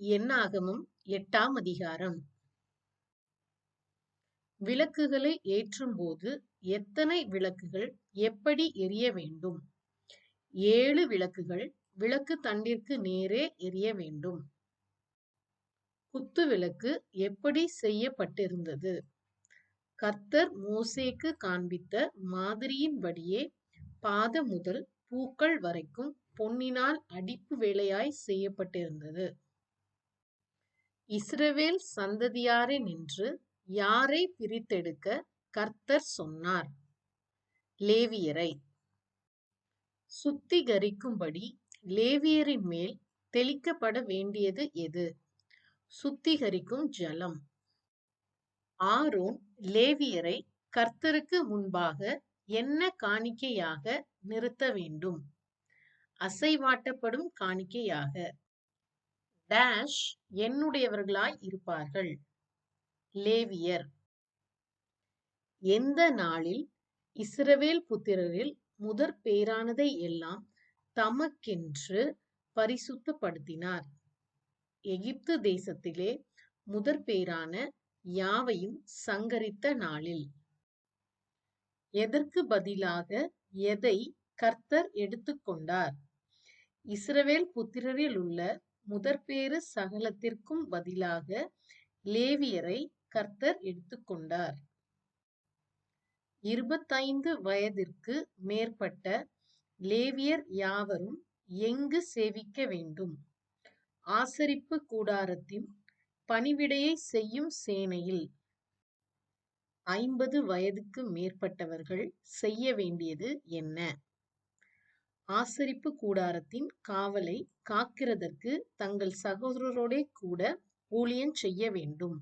என்னாகமம் 8ஆம் அதிகாரம். விளக்குகளை ஏற்றும்போது எத்தனை விளக்குகள் எப்படி எரிய வேண்டும்? 7 விளக்குகள் விளக்கு தண்டிற்கு நேரே எரிய வேண்டும். குத்து விளக்கு எப்படி செய்யப்பட்டிருந்தது? கர்த்தர் மோசேக்கு காண்பித்த மாதிரியின்படியே பாதம் முதல் பூக்கள் வரைக்கும் பொன்னினால் அடிப்பு வேலையாய் செய்யப்பட்டிருந்தது. இஸ்ரவேல் சந்ததியாரினின்று யாரை பிரித்தெடுக்க கர்த்தர் சொன்னார்? லேவியரை. சுத்திகரிக்கும்படி லேவியரின் மேல் தெளிக்கப்பட வேண்டியது எது? சுத்திகரிக்கும் ஜலம். ஆரோன் லேவியரை கர்த்தருக்கு முன்பாக என்ன காணிக்கையாக நிறுத்த வேண்டும்? அசைவாட்டப்படும் காணிக்கையாக. டேஷ் என்னுடையவர்களாய் இருப்பார்கள். லேவியர். எந்த நாளில் இஸ்ரவேல் புத்திரரில் முதற் பேரானதை எல்லாம் தமக்கென்று பரிசுத்தப்படுத்தினார்? எகிப்து தேசத்திலே முதற் பேரான யாவையும் சங்கரித்த நாளில். எதற்கு பதிலாக எதை கர்த்தர் எடுத்துக்கொண்டார்? இஸ்ரவேல் புத்திரரில் உள்ள முதற்பேறு சகலத்திற்கும் பதிலாக லேவியரை கர்த்தர் எடுத்துக்கொண்டார். 25 வயதிற்கு மேற்பட்ட லேவியர் யாவரும் எங்கு சேவிக்க வேண்டும்? ஆசரிப்பு கூடாரத்தின் பணிவிடையை செய்யும் சேனையில். 50 வயதுக்கு மேற்பட்டவர்கள் செய்ய வேண்டியது என்ன? ஆசரிப்பு கூடாரத்தின் காவலை காக்கிறதற்கு தங்கள் சகோதரரோடே கூட ஊழியம் செய்ய வேண்டும்.